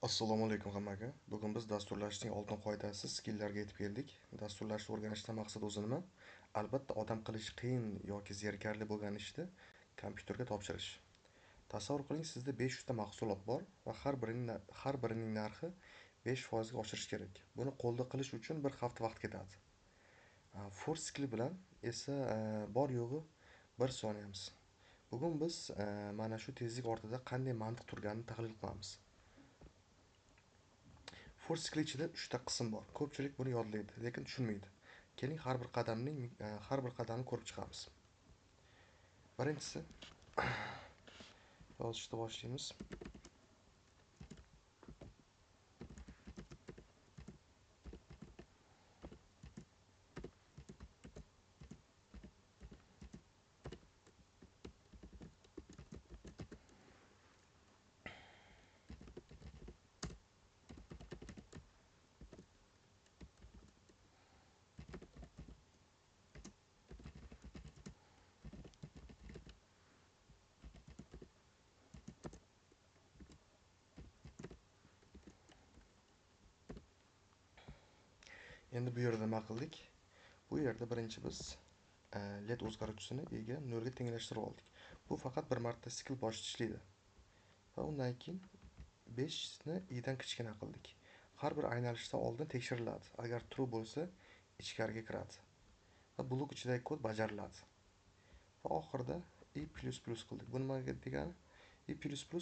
Assalomu alaykum hammaga. Bugun biz dasturlashning oltin qoidasi skilllarga yetib keldik. Dasturlashni o'rganishdan maqsad o'zi nima? Albatta, odam qilish qiyin yoki zerikarli bo'lgan ishni kompyuterga topshirish. Tasavvur qiling, sizda 500 ta mahsulot bor va har birining narxi 5% ga oshirish kerak. Buni qo'lda qilish uchun bir hafta vaqt ketadi. Force skill bilan esa bor yo'g'i 1 soniyamiz. Bugun biz mana shu tezlik ortida qanday mantiq turganini tahlil qilamiz. Force skill ichida 3 ta qism bor. Ko'pchilik buni yodlaydi, lekin tushunmaydi. Keling, har bir qadamni ko'rib chiqamiz. Birinchisi, yozishda boshlaymiz. Endi bu yerda nima qildik? Bu yerda birinchi biz led o'zgaruvchisini ega 0 ga tenglashtirib oldik. Bu faqat bir marta skill boshida ishlaydi. Va undan keyin 5 ni i dan kichkina qildik. Har bir aynalishdan oldin tekshiriladi. Agar true bo'lsa, ichkariga kiradi va blok ichidagi kod bajariladi. Va oxirida i++ qildik. Bu nima degani? i++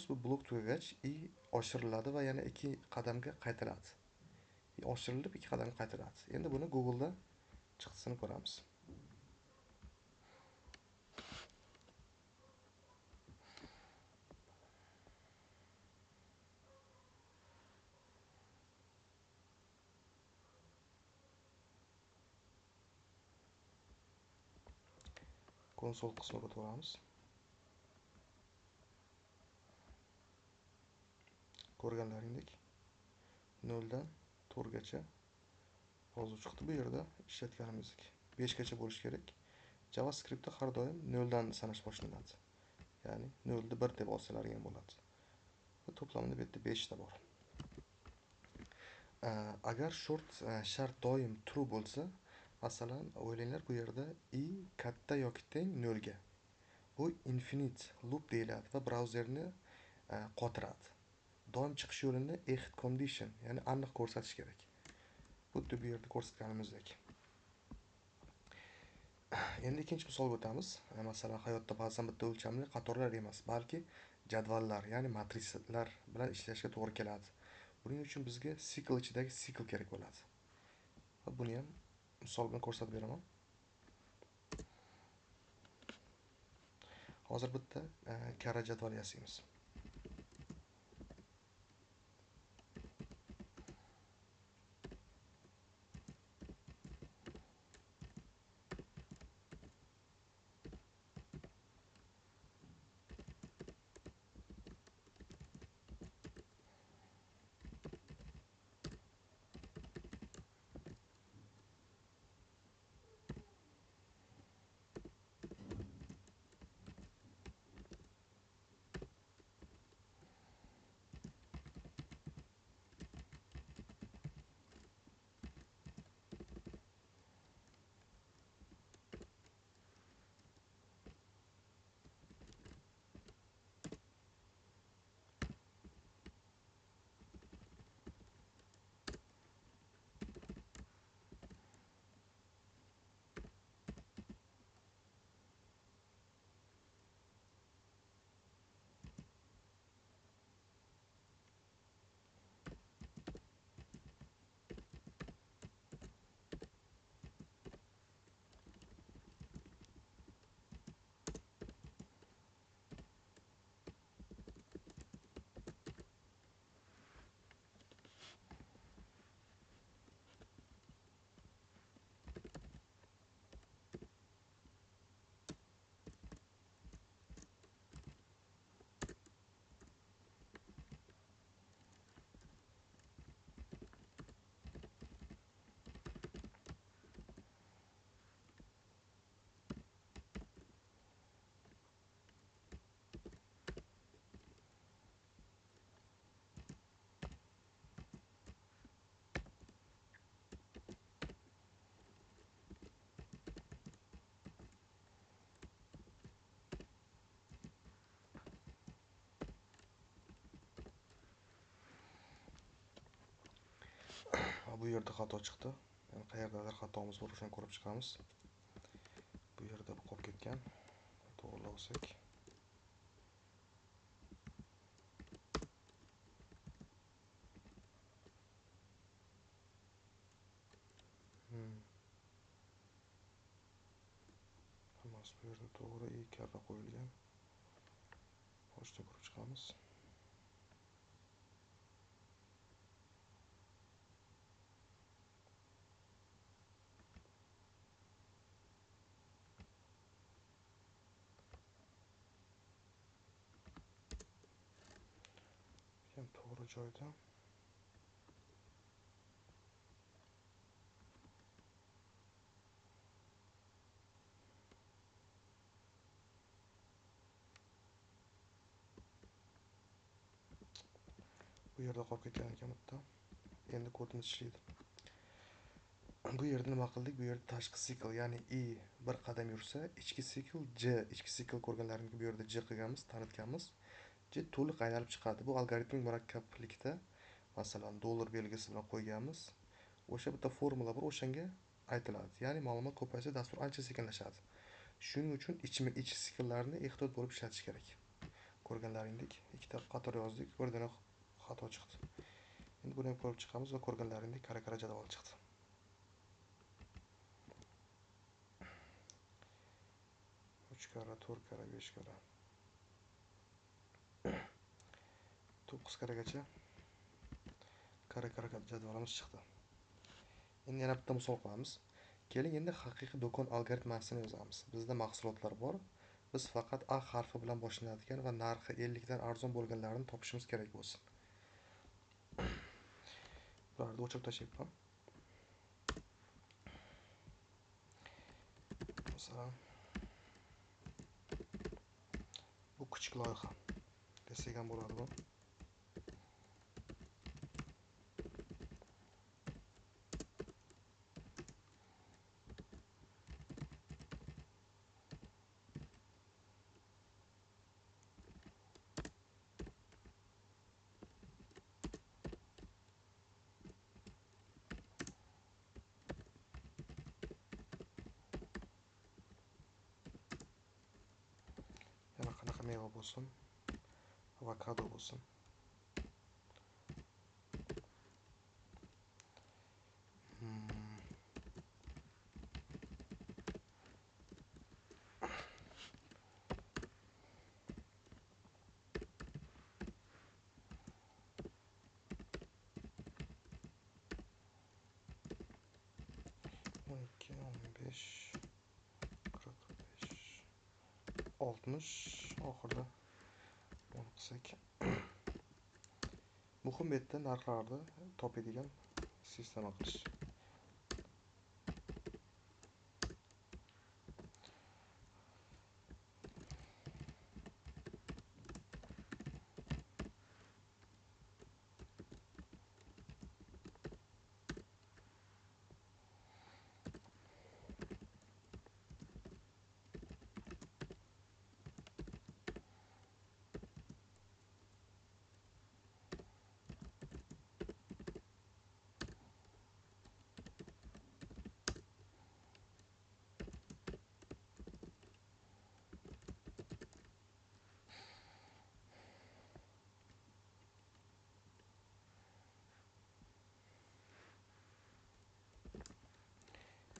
bu blok tugagach i oshiriladi va yana 2 qadamga qaytaradi. Oshirilib 2 qadamga qaytaradi. Endi buni Google da chiqtisini ko'ramiz. Konsol qismiga o'tamiz. Ko'rganlaringdek 0 dan 4 gacha yozuv chiqdi. Bu yerda ishlatganimizdek 5 gacha bo'lishi kerak. JavaScriptda har doim 0 dan sanash boshlanadi. Ya'ni 0 ni 1 deb olsalar ham bo'ladi. Va to'plamida bu yerda 5 ta bor. Agar shart doim true bo'lsa, masalan, o'ylanglar, bu yerda i katta yoki teng 0 ga. Bu infinite loop deyiladi va brauzerni qotiradi. Doim chiqish yo'lini exit condition, ya'ni aniq ko'rsatish kerak. Xuddi bu yerda ko'rsatganimizdek. Endi ikkinchi misolga o'tamiz. Masalan, hayotda ba'zan bitta o'lchamli qatorlar emas, balki jadvallar, ya'ni matrisalar bilan ishlashga to'g'ri keladi. Buning uchun bizga sikl ichidagi sikl kerak bo'ladi. Va buni ham misol bilan ko'rsatib beraman. Hozir bitta kara jadval yasaymiz. Bu yerda xato chiqdi. Yani qayerdadir xatomiz bor, o'shani ko'rib chiqamiz. Bu yerda qolib ketgan. To'g'rilasak. Hammasi bu yerda to'g'ri, i karra qo'yilgan. Boshda ko'rib chiqamiz. Ham to'g'ri joyda. Bu yerda qolib ketgan ekan bitta. Endi kodimiz ishlaydi. Bu yerda nima qildik? Bu yerda tashqi sikl, ya'ni i bir qadam yursa, ichki sikl j, ichki sikl ko'rganlaringizga bu yerda j qilganmiz, tanitganmiz. J to'liq aylanib chiqadi. Bu algoritmik murakkablikda, masalan, dollar belgisi bilan qo'yganmiz. O'sha bitta formula bor, o'shanga aytiladi. Ya'ni ma'lumot ko'paysa, dastur ancha sekinlashadi. Shuning uchun ichki sikllarni ehtiyot bo'lib ishlatish kerak. Ko'rganlaringdek, ikkita qator yozdik, birdan xato chiqdi. Endi buni ham ko'rib chiqamiz va ko'rganlaringdek kara jadval chiqdi. 3 kara, 4 kara, 5 kara. 9 karagacha kara jadvalimiz chiqdi. Endi yana bitta misol qilamiz. Keling endi haqiqiy do'kon algoritmasini yozamiz. Bizda mahsulotlar bor. Biz faqat A harfi bilan boshlanadigan va narxi 50 dan arzon bo'lganlarini topishimiz kerak bo'lsin. Bularni o'chirib tashlayman. Masalan, bu kichik loyiha desak ham bo'ladi bu. Yana qanaqa meva bo'lsin? Avokado bo'lsin. Ikki, 15, 45, 60, oxirida 10 qilsak. Muhim bu yerda narxlarni topadigan sistema qilish.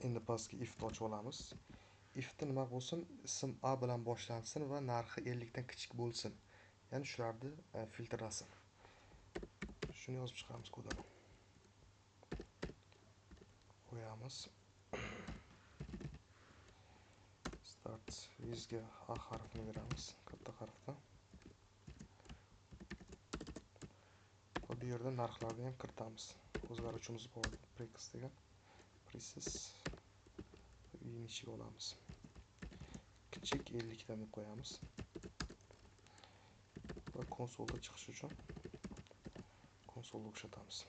Endi pastga if ochib olamiz. Ifda nima bo'lsin? Ism A bilan boshlansin va narxi 50 dan kichik bo'lsin. Ya'ni shularni filtrlasin. Shuni yozib chiqamiz kodini. Qo'yamiz. Start wizga A harfini beramiz, katta harfdan. Va bu yerda narxlarni ham kiritamiz. O'zgaruvchimiz bor, prex degan. Precis uyni ichiga olamiz. Kichik 50 dan deb qo'yamiz. Va konsolda chiqish uchun konsolga o'xshatamiz.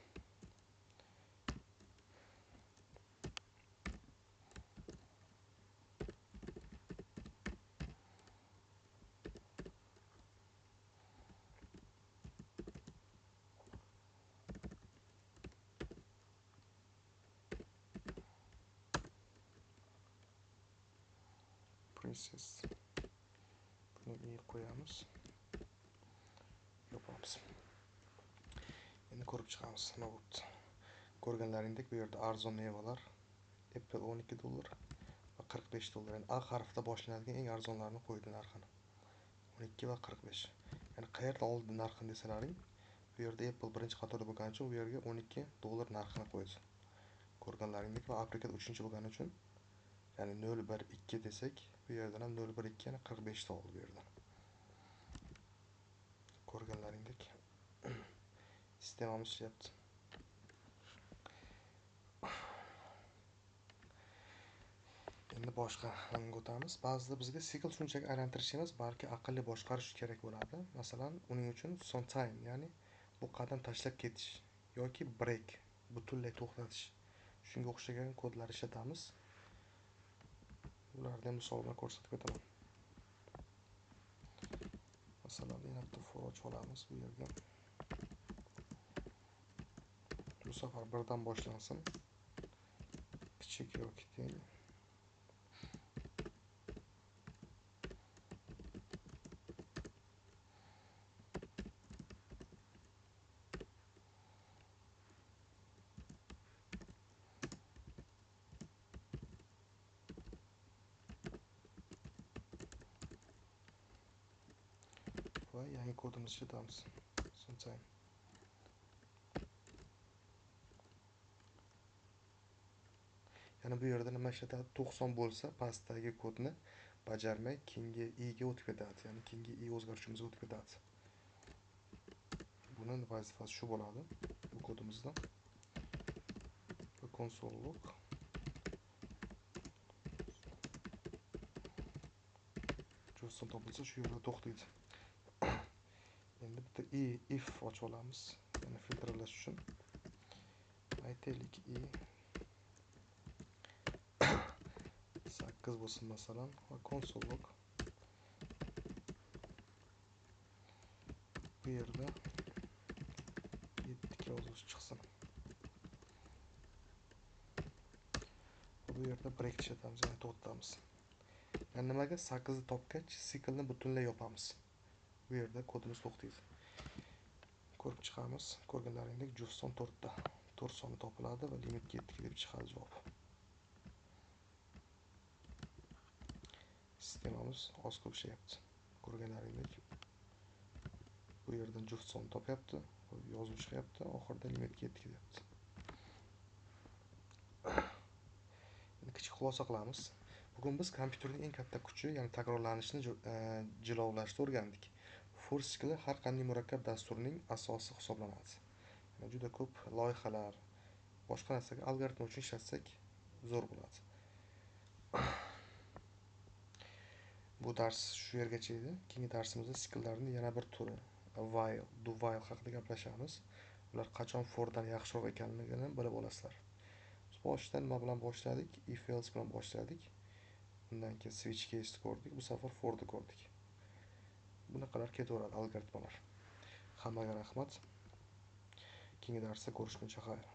princess. Buni i qo'yamiz, yopamiz. Endi ko'rib chiqamiz nima bo'libdi. Ko'rganlaringdek bu yerda arzon mevalar Apple $12 va $45. Yani A harfida boshlanadigan eng arzonlarini qo'ydi narxini. 12 va 45. Yani qayerda oldi narxini desalaring, bu yerda Apple birinchi qatorda bo'lgani uchun bu yerga $12 narxini qo'ydi. Ko'rganlaringdek va Afrikada 3-chi bo'lgani uchun, ya'ni 012 desak, bu yerdan ham 012 yana 45 ta oldi bu yerdan. Ko'rganlaringdek sistemamiz ishlayapti. Endi boshqa rangga o'tamiz. Ba'zida bizga sikl shunchaki aylantirish emas, balki aqlli boshqarish kerak bo'ladi. Masalan, uning uchun sometime, ya'ni bu qadam tashlab ketish yoki break, butunlay to'xtatish. Shunga o'xshagan kodlar ishlatamiz. Ulardan misol bilan ko'rsatib o'taman. Masalan, yana bitta for ochib olamiz bu yerga. Bu safar birdan boshlansin. Kichik yoki teng. Va yangi kodimizni ishlatamiz. Sometime. Yani bu yerda nima ishlatadi? 90 bo'lsa, pastdagi kodni bajarmay keyingi i ga o'tib ketadi. Ya'ni keyingi i o'zgarishimizga o'tib ketadi. Buning vazifasi shu bo'ladi. Bu kodimizda console log Justin topilsa shu yerda to'xtaydi. Endi bitta if ochib olamiz. Ya'ni filtrlash uchun. Aytaylik i 8 bo'lsin masalan va console log bu yerda 7 yozuv chiqsin. Bu yerda break ishlatamiz, ya'ni to'xtatamiz. Yani nimaga 8 ni topgach siklni butunlay yopamiz. Bu yerda kodimiz to'xtaydi. Ko'rib chiqamiz. Ko'rganlaringdek Juston 4 ta. 4 soni topiladi va limitga yetdik deb chiqadi javob. Sistemamiz oz ko'p ishlayapti. Ko'rganlaringdek bu yerdan Juston topyapti, yozuv chiqyapti, oxirida limitga yetdik deyapti. Kichik xulosa qilamiz. Bugun biz kompyuterning eng katta kuchi, ya'ni takrorlanishni jilovlashni o'rgandik. For sikli har qanday murakkab dasturning asosi hisoblanadi. Yani juda ko'p loyihalar, boshqa narsaga algoritm uchun ishlatsak zo'r bo'ladi. Bu dars shu yergacha edi. Keyingi darsimizda sikllarning yana bir turi, while, do while haqida gaplashamiz. Ular qachon fordan yaxshiroq ekanligini bilib olasizlar. Boshdan nima bilan boshladik? If else bilan boshladik. Undan keyin switch case ko'rdik. Bu safar for'ni ko'rdik. Bunaqalar ketaveradi algoritmalar. Hammaga rahmat. Keyingi darsda ko'rishguncha xayr.